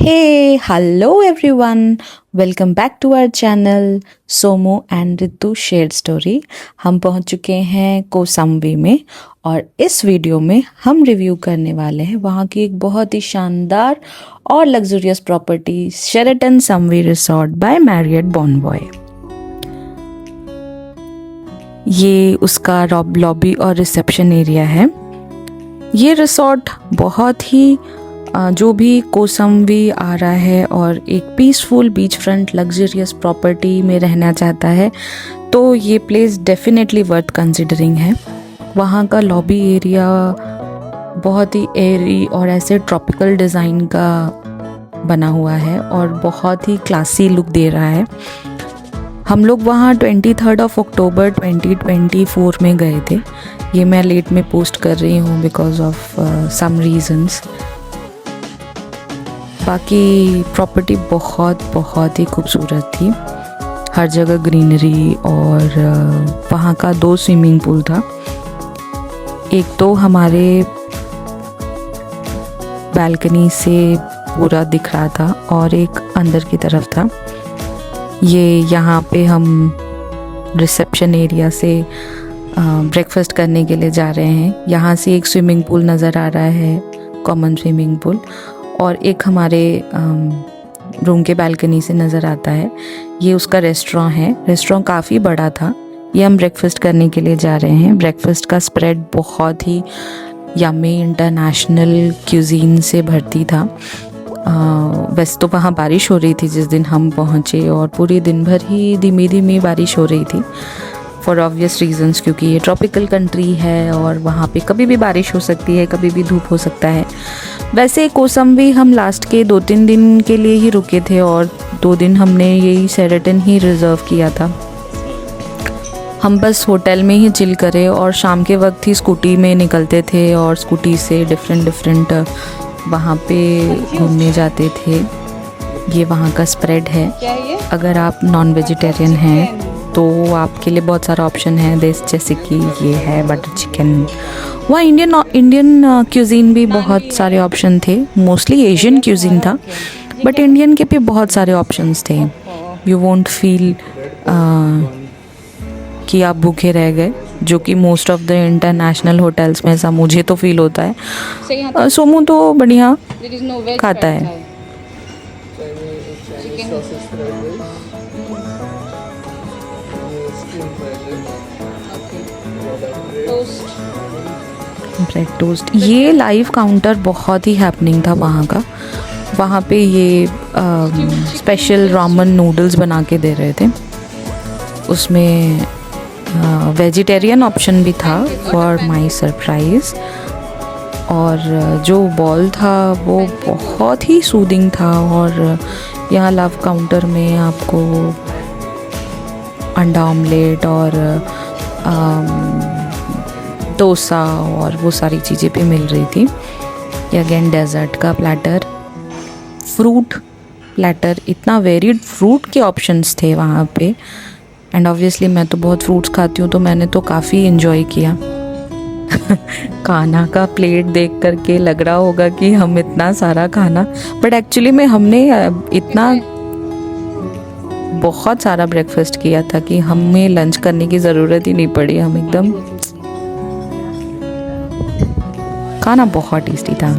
Hey, hello everyone. Welcome back to our channel सोमो and Ritu share story. हम पहुंच चुके हैं कोसंबी में और इस वीडियो में हम रिव्यू करने वाले हैं वहाँ की एक बहुत ही शानदार और luxurious property Sheraton Samui resort by Marriott Bonvoy. ये उसका लॉबी और रिसेप्शन एरिया है। ये रिसोर्ट बहुत ही जो भी कोसंबी आ रहा है और एक peaceful beach front luxurious property में रहना चाहता है तो ये प्लेस डेफिनेटली वर्थ कंसिडरिंग है। वहाँ का लॉबी एरिया बहुत ही एयरी और ऐसे ट्रॉपिकल डिज़ाइन का बना हुआ है और बहुत ही क्लासी लुक दे रहा है। हम लोग वहाँ 23 अक्टूबर 2024 में गए थे। ये मैं लेट में पोस्ट कर रही हूँ बिकॉज ऑफ सम रीजंस। बाकी प्रॉपर्टी बहुत ही खूबसूरत थी। हर जगह ग्रीनरी और वहाँ का 2 स्विमिंग पूल था। एक तो हमारे बालकनी से पूरा दिख रहा था और एक अंदर की तरफ था। ये यहाँ पे हम रिसेप्शन एरिया से ब्रेकफास्ट करने के लिए जा रहे हैं। यहाँ से एक स्विमिंग पूल नज़र आ रहा है, कॉमन स्विमिंग पूल, और एक हमारे रूम के बालकनी से नज़र आता है। ये उसका रेस्टोरेंट है। रेस्टोरेंट काफ़ी बड़ा था। ये हम ब्रेकफास्ट करने के लिए जा रहे हैं। ब्रेकफास्ट का स्प्रेड बहुत ही यम्मी इंटरनेशनल क्यूजीन से भरती था। वैसे तो वहाँ बारिश हो रही थी जिस दिन हम पहुँचे और पूरे दिन भर ही धीमी धीमी बारिश हो रही थी फॉर ऑब्वियस रीजंस, क्योंकि ये ट्रॉपिकल कंट्री है और वहाँ पे कभी भी बारिश हो सकती है, कभी भी धूप हो सकता है। वैसे कोसंबी हम लास्ट के 2-3 दिन के लिए ही रुके थे और 2 दिन हमने यही शेरेटन ही रिज़र्व किया था। हम बस होटल में ही चिल करे और शाम के वक्त ही स्कूटी में निकलते थे और स्कूटी से डिफरेंट वहाँ पे घूमने जाते थे। ये वहाँ का स्प्रेड है। अगर आप नॉन वेजिटेरियन हैं तो आपके लिए बहुत सारा ऑप्शन है, जैसे कि ये है बटर चिकन। वहाँ इंडियन क्यूजीन भी बहुत सारे ऑप्शन थे। मोस्टली एशियन क्यूजीन था बट इंडियन के भी बहुत सारे ऑप्शंस थे। यू वोंट फील कि आप भूखे रह गए, जो कि most of the international hotels में ऐसा मुझे तो फील होता है। सोमू तो बढ़िया खाता है। Bread toast. ये लाइव काउंटर बहुत ही हैपनिंग था वहाँ का। वहाँ पे ये स्पेशल रामन नूडल्स बना के दे रहे थे। उसमें वेजिटेरियन ऑप्शन भी था फॉर माय सरप्राइज़। और जो बॉल था वो बहुत ही सूदिंग था। और यहाँ लाइव काउंटर में आपको अंडा ऑमलेट और डोसा और वो सारी चीज़ें भी मिल रही थी। ये अगेन डेजर्ट का प्लेटर, फ्रूट प्लेटर, इतना वेरिड फ्रूट के ऑप्शंस थे वहाँ पे। एंड ऑब्वियसली मैं तो बहुत फ्रूट्स खाती हूँ तो मैंने तो काफ़ी इन्जॉय किया। खाना का प्लेट देख करके लग रहा होगा कि हम इतना सारा खाना, बट एक्चुअली में हमने इतना बहुत सारा ब्रेकफास्ट किया था कि हमें लंच करने की ज़रूरत ही नहीं पड़ी। हम एकदम, खाना बहुत टेस्टी था।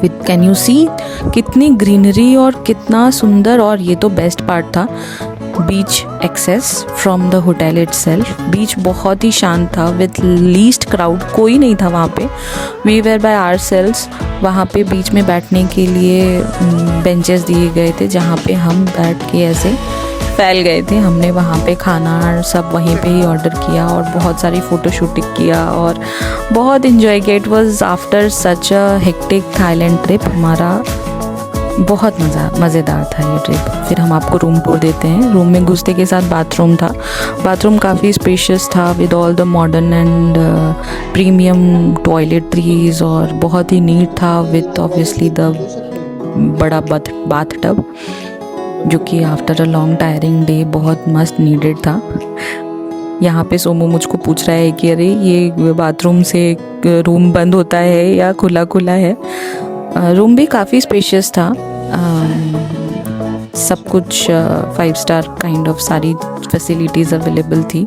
विद कैन यू सी कितनी ग्रीनरी और कितना सुंदर। और ये तो बेस्ट पार्ट था, beach access from the hotel itself. Beach बहुत ही शांत था विद लीस्ट क्राउड, कोई नहीं था वहाँ पे। We were by ourselves. वहाँ पे बीच में बैठने के लिए बेंचेस दिए गए थे जहाँ पे हम बैठ के ऐसे फैल गए थे। हमने वहाँ पे खाना सब वहीं पे ही ऑर्डर किया और बहुत सारी फ़ोटो शूटिंग किया और बहुत इन्जॉय किया। It was after such a hectic Thailand trip. हमारा बहुत मज़ेदार था ये ट्रिप। फिर हम आपको रूम टूर देते हैं। रूम में घुसते के साथ बाथरूम था। बाथरूम काफ़ी स्पेशियस था with all the modern and premium toiletries और बहुत ही नीट था विद ऑब्वियसली द बड़ा बाथ टब, जो कि after a long tiring day बहुत मस्त नीडेड था। यहाँ पे सोमू मुझको पूछ रहा है कि अरे ये बाथरूम से रूम बंद होता है या खुला खुला है। रूम भी काफ़ी स्पेशियस था सब कुछ 5 स्टार काइंड ऑफ सारी फैसिलिटीज़ अवेलेबल थी।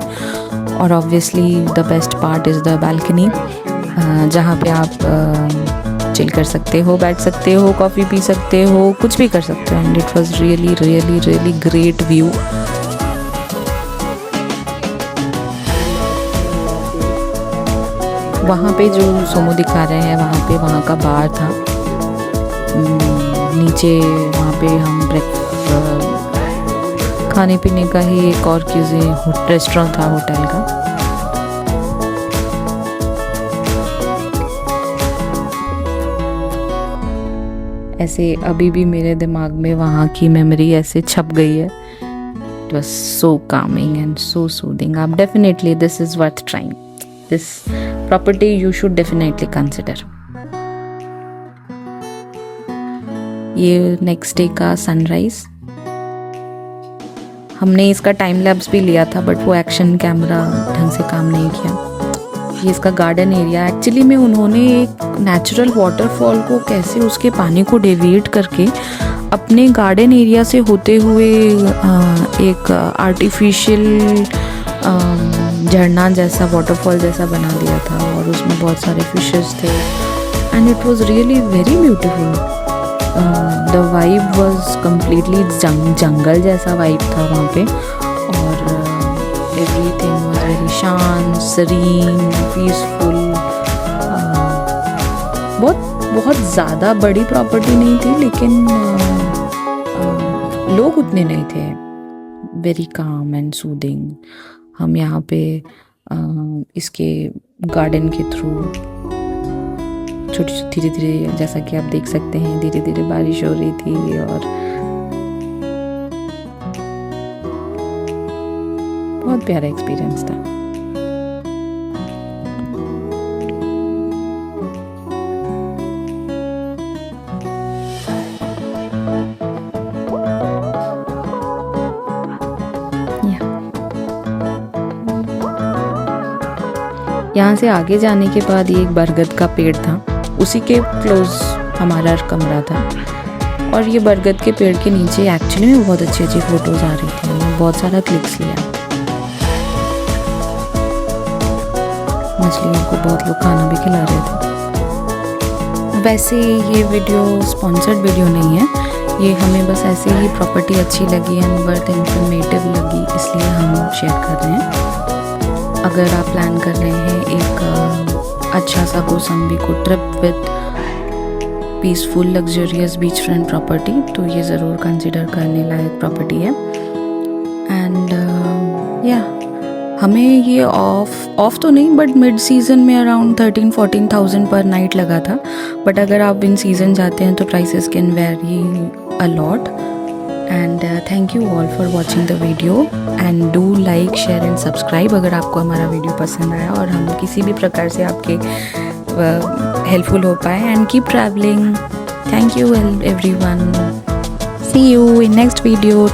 और obviously the best part is the balcony, जहाँ पे आप चिल कर सकते हो, बैठ सकते हो, कॉफ़ी पी सकते हो, कुछ भी कर सकते हो। And it was really really really great view. वहाँ पे जो सोमो दिखा रहे हैं वहाँ का बार था। नीचे वहाँ पे हम खाने पीने का ही एक और रेस्टोरेंट था होटल का। ऐसे अभी भी मेरे दिमाग में वहाँ की मेमोरी ऐसे छप गई है। It was so calming and so soothing. आप definitely this is worth trying. This property you should definitely consider. ये नेक्स्ट डे का सनराइज। हमने इसका टाइम लैप्स भी लिया था, बट वो एक्शन कैमरा ढंग से काम नहीं किया। ये इसका गार्डन एरिया। एक्चुअली में उन्होंने एक नेचुरल वाटरफॉल को कैसे उसके पानी को डेविएट करके अपने गार्डन एरिया से होते हुए एक आर्टिफिशियल झरना जैसा, वाटरफॉल जैसा बना दिया था। और उसमें बहुत सारे फिशेस थे and it was really very beautiful. The vibe was completely जंगल जैसा वाइब था वहाँ पे। और एवरीथिंग वाज वेरी शांत, सीरीन, पीसफुल। बहुत ज़्यादा बड़ी प्रॉपर्टी नहीं थी, लेकिन लोग उतने नहीं थे। Very calm and soothing. हम यहाँ पे इसके गार्डन के थ्रू धीरे धीरे, जैसा कि आप देख सकते हैं, धीरे धीरे बारिश हो रही थी और बहुत प्यारा एक्सपीरियंस था। यहाँ से आगे जाने के बाद ये एक बरगद का पेड़ था, उसी के क्लोज हमारा कमरा था। और ये बरगद के पेड़ के नीचे एक्चुअली में बहुत अच्छी अच्छी फ़ोटोज़ आ रही थी। हमने बहुत सारा क्लिक्स लिया। मछलियों को बहुत लोग खाना भी खिला रहे थे। वैसे ये वीडियो स्पॉन्सर्ड वीडियो नहीं है, ये हमें बस ऐसे ही प्रॉपर्टी अच्छी लगी एंड वर्थ इंफॉर्मेटिव लगी, इसलिए हम शेयर कर रहे हैं। अगर आप प्लान कर रहे हैं एक अच्छा सा कौशाम्बी को trip with peaceful luxurious beach front property, तो ये ज़रूर कंसिडर करने लायक प्रॉपर्टी है। एंड हमें ये ऑफ तो नहीं, बट मिड सीज़न में अराउंड 13-14,000 पर नाइट लगा था। बट अगर आप इन सीज़न जाते हैं तो prices can very a lot. And thank you all for watching the video and do like, share and subscribe अगर आपको हमारा वीडियो पसंद आया और हम किसी भी प्रकार से आपके हेल्पफुल हो पाए। And keep travelling. Thank you everyone. See you in next video.